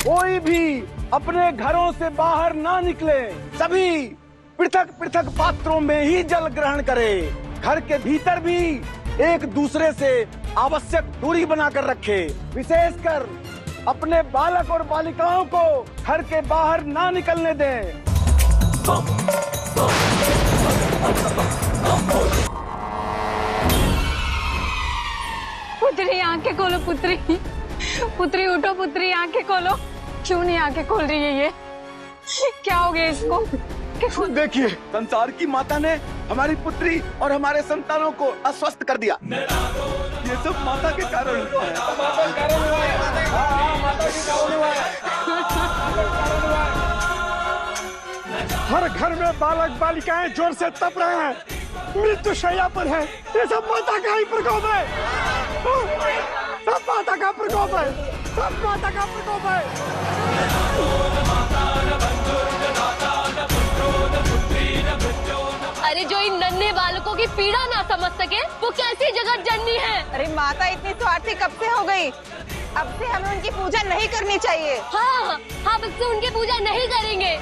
कोई भी अपने घरों से बाहर ना निकले। सभी पृथक पृथक पात्रों में ही जल ग्रहण करे। घर के भीतर भी एक दूसरे से आवश्यक दूरी बनाकर रखे। विशेषकर अपने बालक और बालिकाओं को घर के बाहर ना निकलने दें। पुत्री आंखें खोलो, पुत्री पुत्री उठो, पुत्री आंखें खोलो। क्यों नहीं आंखें खोल रही है ये? क्या हो गया इसको? देखिए, संसार की माता ने हमारी पुत्री और हमारे संतानों को अस्वस्थ कर दिया। ये सब माता के कारण हुआ है। माता के कारण हुआ है। माता के कारण हुआ है। हर घर में बालक बालिकाएं जोर से तप रहे हैं, मृत्यु शैया पर है। ये सब माता का ही प्रकोप है। सब माता का प्रकोप है। सब माता का प्रकोप है। अरे जो इन नन्हे बालकों की पीड़ा ना समझ सके वो कैसी जगत जननी है। अरे माता इतनी स्वार्थी कब से हो गई? अब से हमें उनकी पूजा नहीं करनी चाहिए। हाँ, हम अब से उनकी पूजा नहीं करेंगे।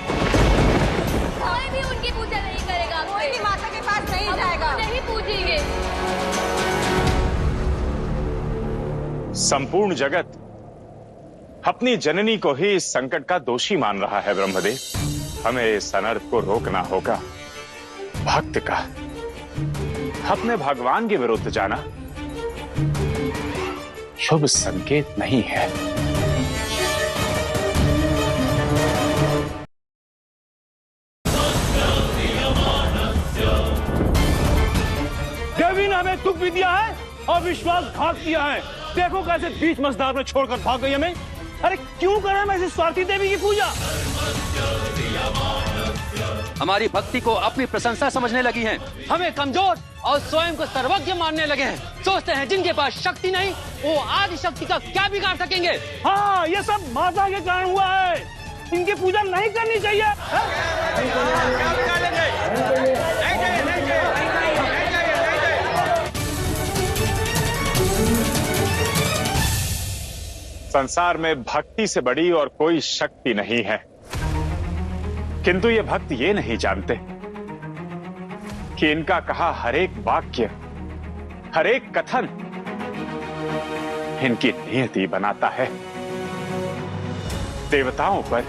कोई भी उनकी पूजा नहीं करेगा। कोई भी माता के पास नहीं जाएगा। नहीं पूजेंगे। संपूर्ण जगत अपनी जननी को ही इस संकट का दोषी मान रहा है। ब्रह्मदेव, हमें इस अनर्थ को रोकना होगा। भक्त का अपने भगवान के विरुद्ध जाना शुभ संकेत नहीं है। देवी ने हमें दुख भी दिया है और विश्वासघात किया है। देखो कैसे बीच मझधार में छोड़कर भाग गई हमें। अरे क्यों करें हम ऐसी स्वार्थी देवी की पूजा? हमारी भक्ति को अपनी प्रशंसा समझने लगी हैं। हमें कमजोर और स्वयं को सर्वज्ञ मानने लगे हैं। सोचते हैं जिनके पास शक्ति नहीं वो आदि शक्ति का क्या बिगाड़ सकेंगे। हाँ, ये सब माता के कारण हुआ है। इनकी पूजा नहीं करनी चाहिए। संसार में भक्ति से बड़ी और कोई शक्ति नहीं है। किंतु ये भक्त ये नहीं जानते कि इनका कहा हर एक वाक्य, हर एक कथन इनकी नियति बनाता है। देवताओं पर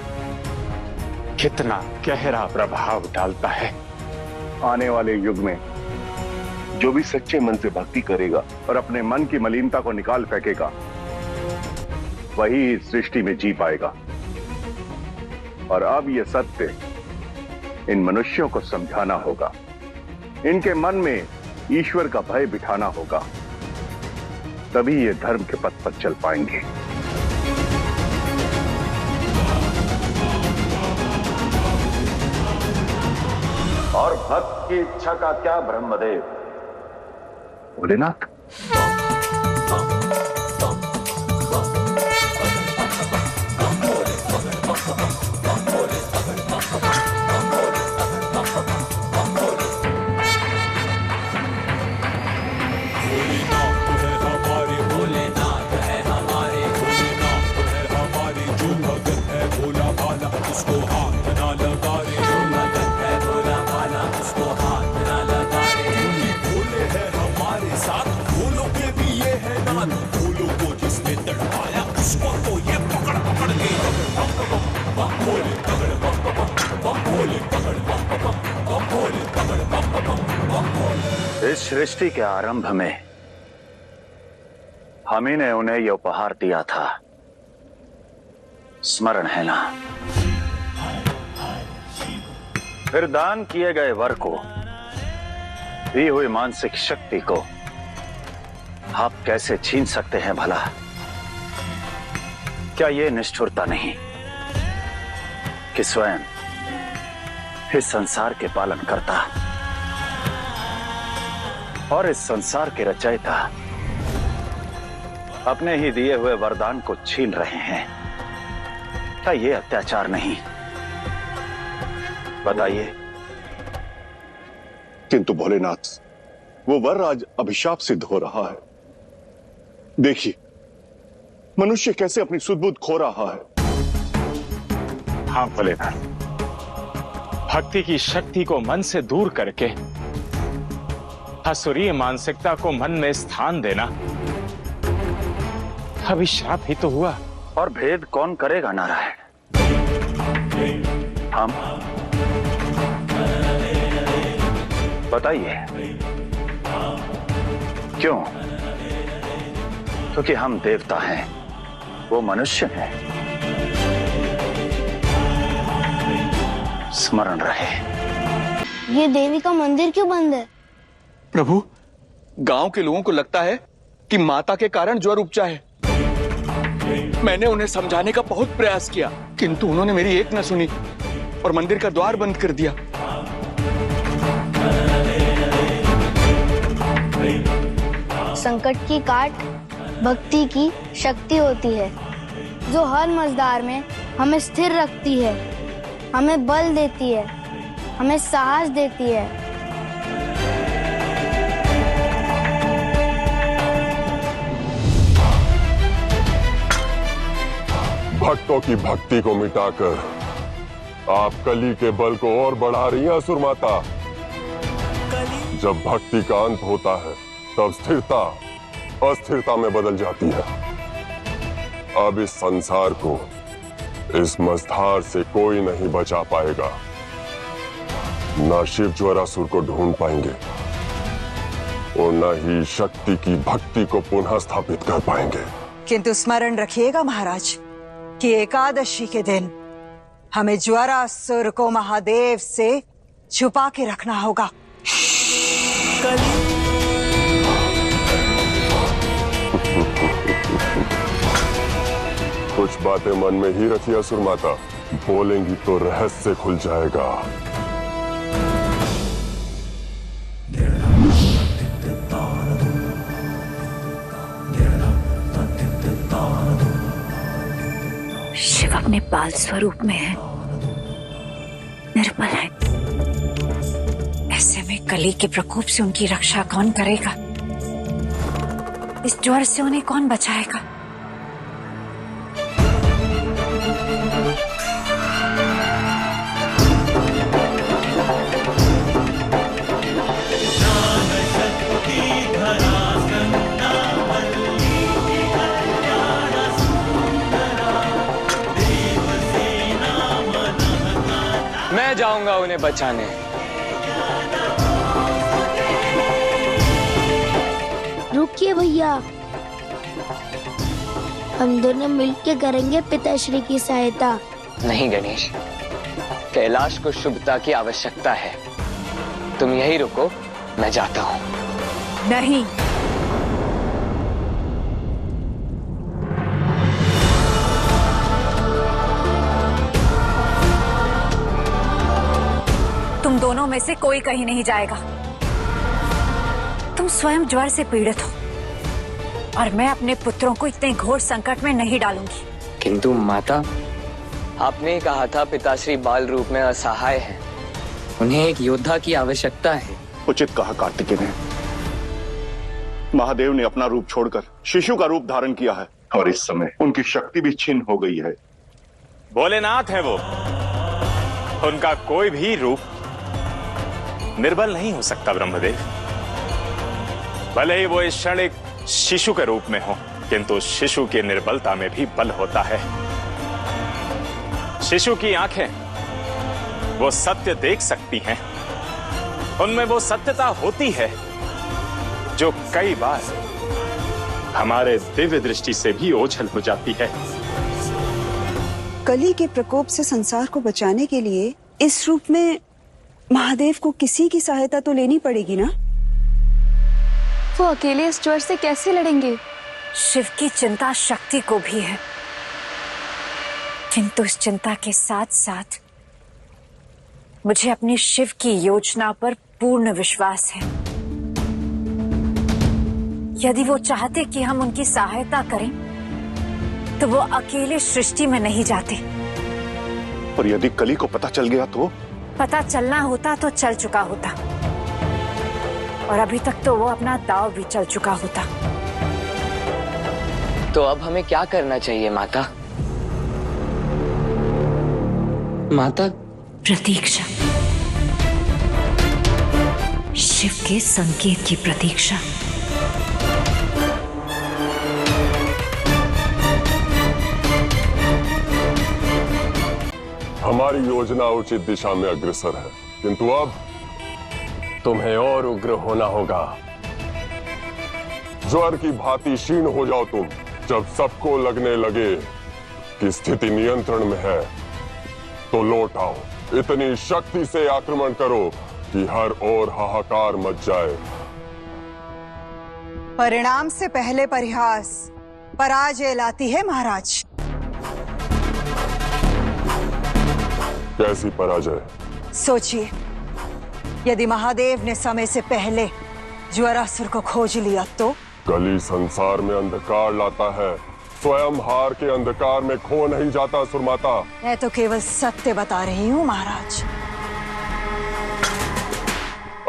कितना गहरा प्रभाव डालता है। आने वाले युग में जो भी सच्चे मन से भक्ति करेगा और अपने मन की मलिनता को निकाल फेंकेगा, वही इस सृष्टि में जी पाएगा। और अब यह सत्य इन मनुष्यों को समझाना होगा। इनके मन में ईश्वर का भय बिठाना होगा, तभी ये धर्म के पथ पर चल पाएंगे। और भक्त की इच्छा का क्या ब्रह्मदेव? भोलेनाथ, इस सृष्टि के आरंभ में हम ही ने उन्हें यह उपहार दिया था, स्मरण है ना? फिर दान किए गए वर को, दी हुई मानसिक शक्ति को आप कैसे छीन सकते हैं भला? क्या यह निष्ठुरता नहीं कि स्वयं इस संसार के पालन करता और इस संसार के रचयिता अपने ही दिए हुए वरदान को छीन रहे हैं? क्या ये अत्याचार नहीं? बताइए। किंतु भोलेनाथ, वो वर आज अभिशाप सिद्ध हो रहा है। देखिए, मनुष्य कैसे अपनी सुध-बुध खो रहा है। हाँ भोलेनाथ, भक्ति की शक्ति को मन से दूर करके असुरीय मानसिकता को मन में स्थान देना अभिशाप ही तो हुआ। और भेद कौन करेगा नारायण? हम? बताइए क्यों? क्योंकि हम देवता हैं, वो मनुष्य हैं। स्मरण रहे। ये देवी का मंदिर क्यों बंद है? प्रभु, गांव के लोगों को लगता है कि माता के कारण ज्वर उपजा है। मैंने उन्हें समझाने का बहुत प्रयास किया, किंतु उन्होंने मेरी एक न सुनी और मंदिर का द्वार बंद कर दिया। संकट की काट भक्ति की शक्ति होती है, जो हर मझधार में हमें स्थिर रखती है, हमें बल देती है, हमें साहस देती है। भक्तों की भक्ति को मिटाकर आप कली के बल को और बढ़ा रही हैं असुर माता। जब भक्ति का अंत होता है तब स्थिरता अस्थिरता में बदल जाती है। अब इस संसार को, इस मझधार से कोई नहीं बचा पाएगा। न शिव ज्वरासुर को ढूंढ पाएंगे और न ही शक्ति की भक्ति को पुनः स्थापित कर पाएंगे। किंतु स्मरण रखिएगा महाराज कि एकादशी के दिन हमें ज्वरासुर को महादेव से छुपा के रखना होगा। कुछ बातें मन में ही रखिए असुर माता, बोलेंगी तो रहस्य खुल जाएगा। शिव अपने बाल स्वरूप में है, निर्मल है। ऐसे में कली के प्रकोप से उनकी रक्षा कौन करेगा? इस ज्वर से उन्हें कौन बचाएगा? मैं जाऊंगा उन्हें बचाने। रुकिए भैया, हम दोनों मिलकर करेंगे पिताश्री की सहायता। नहीं गणेश, कैलाश को शुभता की आवश्यकता है। तुम यहीं रुको, मैं जाता हूँ। नहीं, तुम दोनों में से कोई कहीं नहीं जाएगा। तुम स्वयं ज्वर से पीड़ित हो और मैं अपने पुत्रों को इतने घोर संकट में नहीं डालूंगी। किंतु माता, आपने ही कहा था पिताश्री बाल रूप में असहाय हैं। उन्हें एक योद्धा की आवश्यकता है। उचित कहा कार्तिकेय ने। महादेव ने अपना रूप छोड़कर शिशु का रूप धारण किया है और इस समय उनकी शक्ति भी छिन्न हो गई है। भोलेनाथ है वो, उनका कोई भी रूप निर्बल नहीं हो सकता ब्रह्मदेव। भले ही वो इस क्षण एक शिशु के रूप में हो, किंतु शिशु की निर्बलता में भी बल होता है। शिशु की आंखें वो सत्य देख सकती हैं, उनमें वो सत्यता होती है जो कई बार हमारे दिव्य दृष्टि से भी ओझल हो जाती है। कली के प्रकोप से संसार को बचाने के लिए इस रूप में महादेव को किसी की सहायता तो लेनी पड़ेगी ना? वो अकेले इस ज्वर से कैसे लड़ेंगे? शिव की चिंता शक्ति को भी है, किंतु इस चिंता के साथ साथ मुझे अपनी शिव की योजना पर पूर्ण विश्वास है। यदि वो चाहते कि हम उनकी सहायता करें, तो वो अकेले सृष्टि में नहीं जाते। और यदि कली को पता चल गया तो? पता चलना होता तो चल चुका होता, और अभी तक तो वो अपना दांव भी चल चुका होता। तो अब हमें क्या करना चाहिए माता? माता, प्रतीक्षा, शिव के संकेत की प्रतीक्षा। हमारी योजना उचित दिशा में अग्रसर है, किंतु अब तुम्हें और उग्र होना होगा। ज्वर की भांति क्षीण हो जाओ तुम। जब सबको लगने लगे कि स्थिति नियंत्रण में है, तो लौट आओ। इतनी शक्ति से आक्रमण करो कि हर ओर हाहाकार मच जाए। परिणाम से पहले परिहास पराजय लाती है महाराज। कैसी पराजय? सोचिए, यदि महादेव ने समय से पहले ज्वरासुर को खोज लिया तो? कली संसार में अंधकार लाता है, स्वयं हार के अंधकार में खो नहीं जाता सुरमाता। मैं तो केवल सत्य बता रही हूँ महाराज।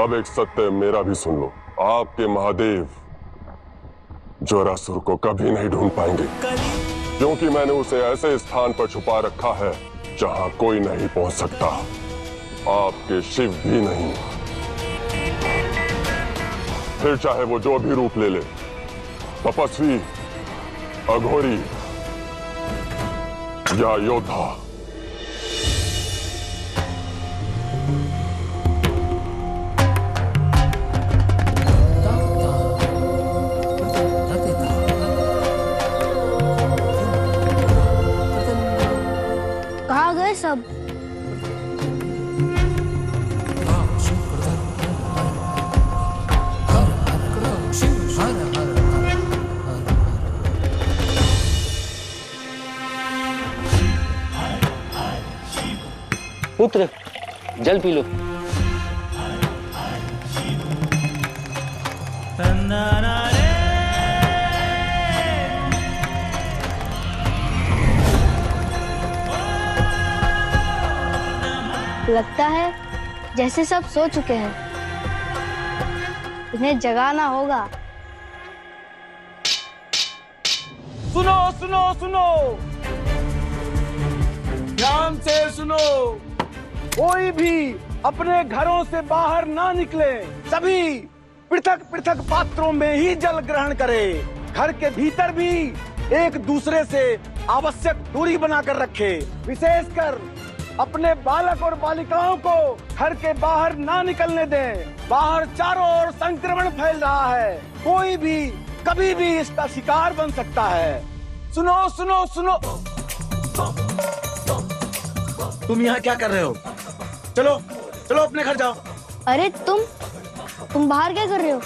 अब एक सत्य मेरा भी सुन लो। आपके महादेव ज्वरासुर को कभी नहीं ढूंढ पाएंगे, क्योंकि मैंने उसे ऐसे स्थान पर छुपा रखा है जहां कोई नहीं पहुंच सकता, आपके शिव भी नहीं। फिर चाहे वो जो भी रूप ले ले, तपस्वी, अघोरी या योद्धा। कहाँ गए सब? पुत्र, जल पी लो। लगता है जैसे सब सो चुके हैं, इन्हें जगाना होगा। सुनो सुनो सुनो, ध्यान से सुनो। कोई भी अपने घरों से बाहर ना निकले, सभी पृथक पृथक पात्रों में ही जल ग्रहण करें। घर के भीतर भी एक दूसरे से आवश्यक दूरी बनाकर रखे। विशेषकर अपने बालक और बालिकाओं को घर के बाहर ना निकलने दें। बाहर चारों ओर संक्रमण फैल रहा है, कोई भी कभी भी इसका शिकार बन सकता है। सुनो सुनो सुनो, तुम यहाँ क्या कर रहे हो? चलो चलो अपने घर जाओ। अरे तुम बाहर क्या कर रहे हो?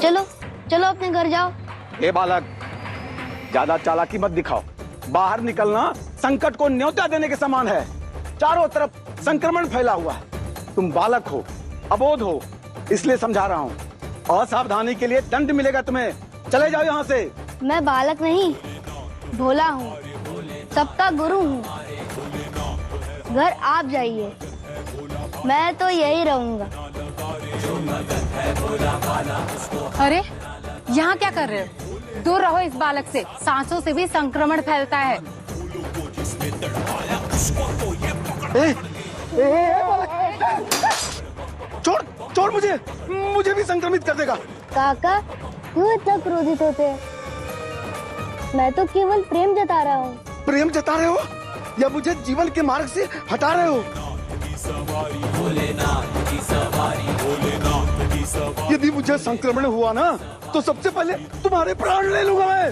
चलो चलो अपने घर जाओ। ए बालक, ज्यादा चालाकी मत दिखाओ। बाहर निकलना संकट को न्योता देने के समान है। चारों तरफ संक्रमण फैला हुआ है। तुम बालक हो, अबोध हो, इसलिए समझा रहा हूँ। असावधानी के लिए दंड मिलेगा तुम्हें। चले जाओ यहाँ से। मैं बालक नहीं, भोला हूँ, सबका गुरु हूँ। घर आप जाइए, मैं तो यही रहूंगा। अरे यहाँ क्या कर रहे हो? दूर रहो इस बालक से, सांसों से भी संक्रमण फैलता है। छोड़ छोड़ मुझे भी संक्रमित कर देगा। काका क्यों इतना क्रोधित होते हैं? मैं तो केवल प्रेम जता रहा हूँ। प्रेम जता रहे हो या मुझे जीवन के मार्ग से हटा रहे हो? यदि मुझे संक्रमण हुआ ना, तो सबसे पहले तुम्हारे प्राण ले लूंगा मैं।